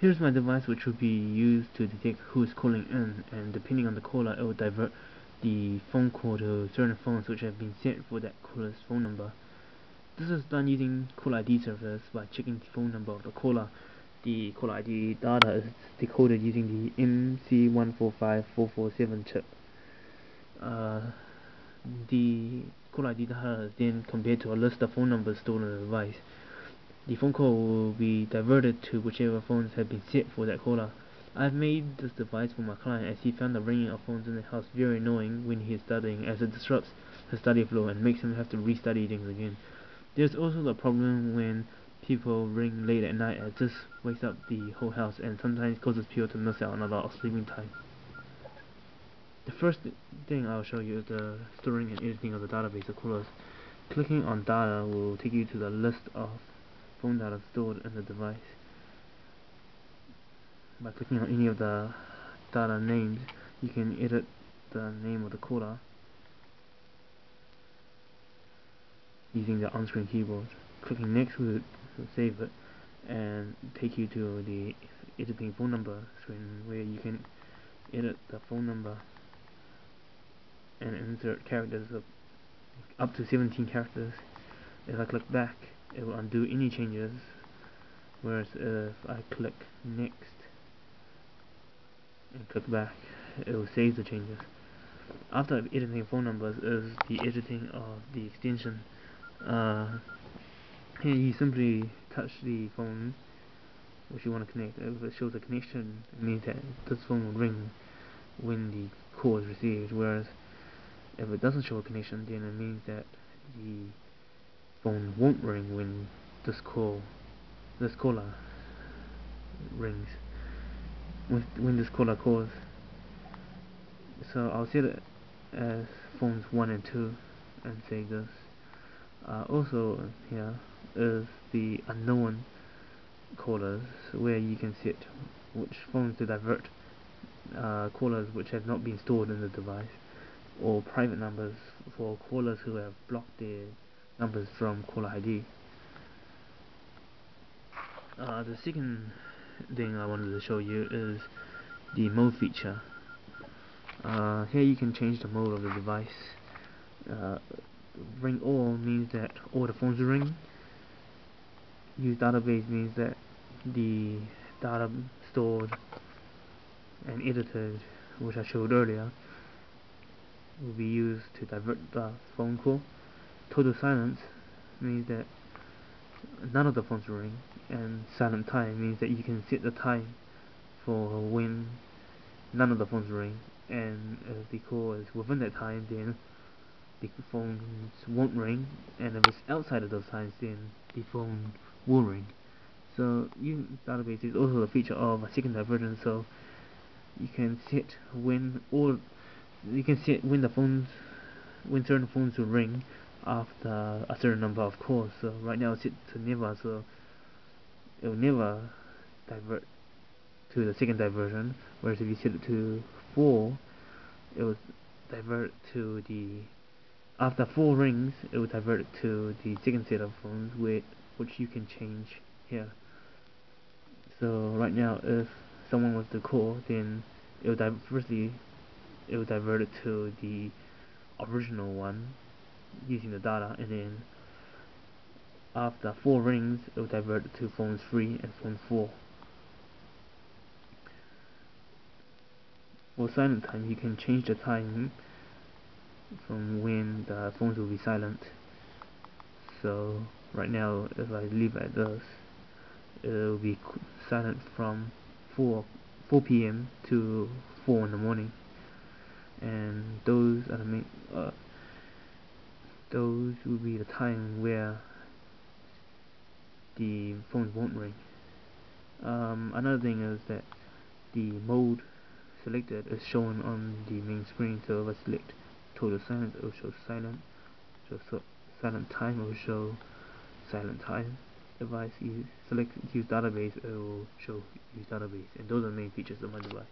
Here's my device, which will be used to detect who is calling in, and depending on the caller, it will divert the phone call to certain phones which have been set for that caller's phone number. This is done using caller ID service by checking the phone number of the caller. The caller ID data is decoded using the MOV01358 chip. The caller ID data is then compared to a list of phone numbers stored on the device. The phone call will be diverted to whichever phones have been set for that caller. I've made this device for my client as he found the ringing of phones in the house very annoying when he is studying, as it disrupts his study flow and makes him have to restudy things again. There's also the problem when people ring late at night, as this wakes up the whole house and sometimes causes people to miss out on a lot of sleeping time. The first thing I'll show you is the storing and editing of the database of callers. Clicking on data will take you to the list of phone data stored in the device. By clicking on any of the data names, you can edit the name of the caller using the on-screen keyboard. Clicking next will save it and take you to the editing phone number screen, where you can edit the phone number and insert characters of up to 17 characters. If I click back, it will undo any changes, whereas if I click next and click back, it will save the changes. After editing phone numbers is the editing of the extension. Here you simply touch the phone which you want to connect. If it shows a connection, it means that this phone will ring when the call is received, whereas if it doesn't show a connection, then it means that the phone won't ring when this caller rings, when this caller calls. So I'll set it as phones 1 and 2 and save this. Also here is the unknown callers, where you can set which phones to divert callers which have not been stored in the device, or private numbers for callers who have blocked their numbers from caller ID. The second thing I wanted to show you is the mode feature. Here you can change the mode of the device. Ring all means that all the phones will ring. Use database means that the data stored and edited, which I showed earlier, will be used to divert the phone call. Total silence means that none of the phones will ring, and silent time means that you can set the time for when none of the phones ring, and if the call is within that time, then the phones won't ring, and if it's outside of those times, then the phone will ring. So using database is also a feature of a second diversion, so you can set when certain phones will ring after a certain number of calls. So right now it's set to never, so it will never divert to the second diversion, whereas if you set it to 4, it will divert to the after 4 rings, it will divert it to the second set of phones, which you can change here. So right now, if someone was to call, then it will divert it to the original one using the data, and then after 4 rings, it will divert it to phone 3 and phone 4. For silent time, you can change the time from when the phones will be silent. So right now, if I leave it at this, it will be silent from 4 p.m. to 4 in the morning, and those are the main those will be the time where the phones won't ring. Another thing is that the mode selected is shown on the main screen. So if I select total silence, it will show silent. So silent time, it will show silent time. If I select use database, it will show use database, and those are the main features of my device.